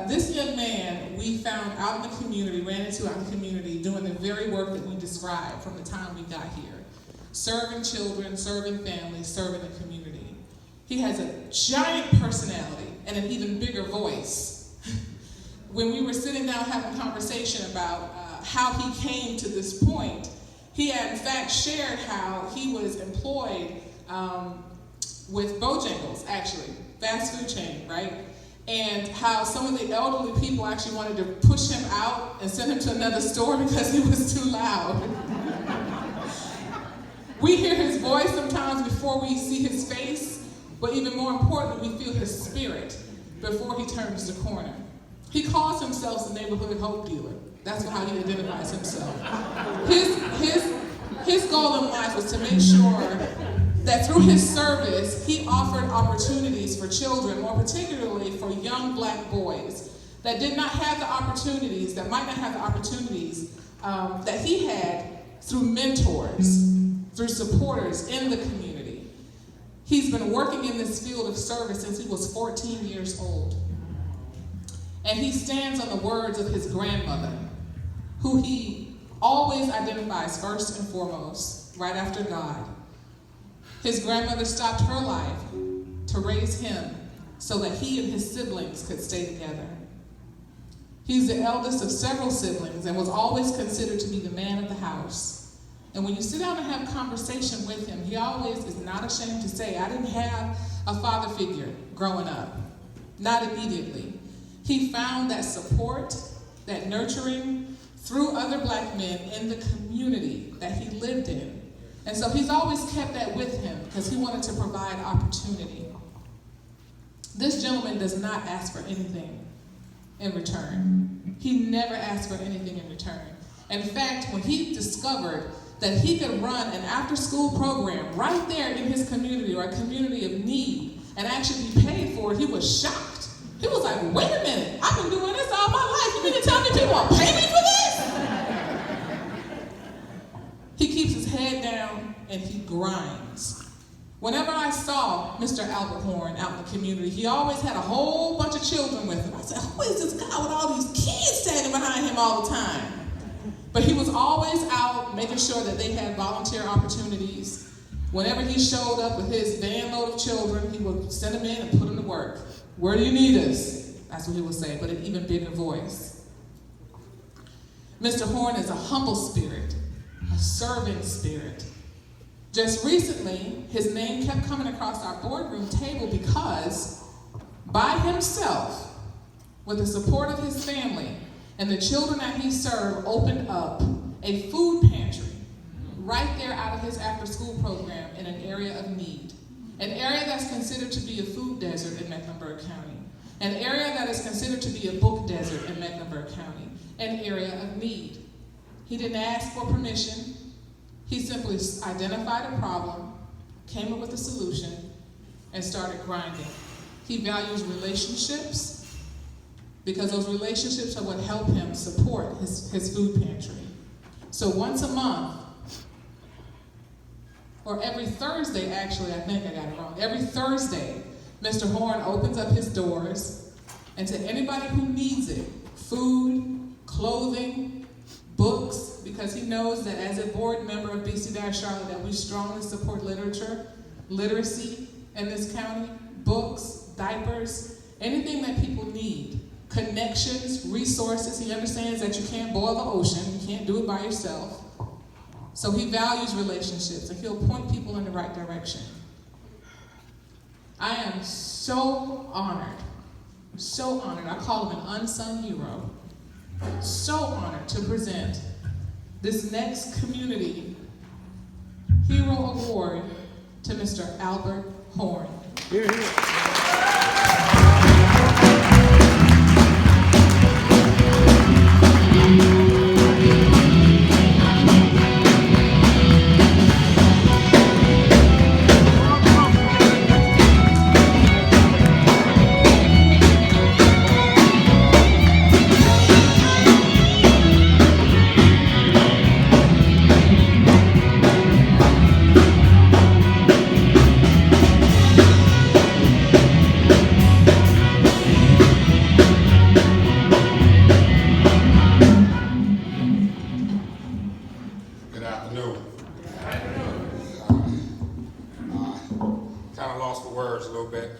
This young man we found out in the community, ran into out in the community, doing the very work that we described from the time we got here. Serving children, serving families, serving the community. He has a giant personality and an even bigger voice. When we were sitting down having a conversation about how he came to this point, he had in fact shared how he was employed with Bojangles, actually, fast food chain, right? And how some of the elderly people actually wanted to push him out and send him to another store because he was too loud. We hear his voice sometimes before we see his face, but even more importantly, we feel his spirit before he turns the corner. He calls himself the neighborhood hope dealer. That's how he identifies himself. His goal in life was to make sure that through his service, he offered opportunities for children, more particularly for young black boys that did not have the opportunities, that might not have the opportunities that he had through mentors, through supporters in the community. He's been working in this field of service since he was 14 years old. And he stands on the words of his grandmother, who he always identifies first and foremost, right after God. His grandmother stopped her life to raise him so that he and his siblings could stay together. He's the eldest of several siblings and was always considered to be the man of the house. And when you sit down and have a conversation with him, he always is not ashamed to say, I didn't have a father figure growing up, not immediately. He found that support, that nurturing through other black men in the community that he lived in. And so he's always kept that with him because he wanted to provide opportunity. This gentleman does not ask for anything in return. He never asked for anything in return. In fact, when he discovered that he could run an after-school program right there in his community or a community of need and actually be paid for it, he was shocked. He was like, wait a minute, I've been doing this all my life. You mean to tell me people will pay me for this? He keeps his head down and he grinds. Whenever I saw Mr. Albert Horn out in the community, he always had a whole bunch of children with him. I said, who is this guy with all these kids standing behind him all the time? But he was always out making sure that they had volunteer opportunities. Whenever he showed up with his van load of children, he would send them in and put them to work. Where do you need us? That's what he would say, but an even bigger voice. Mr. Horn is a humble spirit, a serving spirit. Just recently, his name kept coming across our boardroom table because by himself, with the support of his family and the children that he served, opened up a food pantry right there out of his after-school program in an area of need. An area that's considered to be a food desert in Mecklenburg County. An area that is considered to be a book desert in Mecklenburg County. An area of need. He didn't ask for permission. He simply identified a problem, came up with a solution, and started grinding. He values relationships because those relationships are what help him support his food pantry. So once a month, or every Thursday, actually, I think I got it wrong. Every Thursday, Mr. Horn opens up his doors, and to anybody who needs it, food, clothing, books, because he knows that as a board member of BCDI Charlotte that we strongly support literacy in this county, books, diapers, anything that people need, connections, resources. He understands that you can't boil the ocean, you can't do it by yourself. So he values relationships and he'll point people in the right direction. I am so honored. I call him an unsung hero. So honored to present this next Community Hero Award to Mr. Albert Horn. Here, here. Good afternoon. Kind of lost for words a little bit.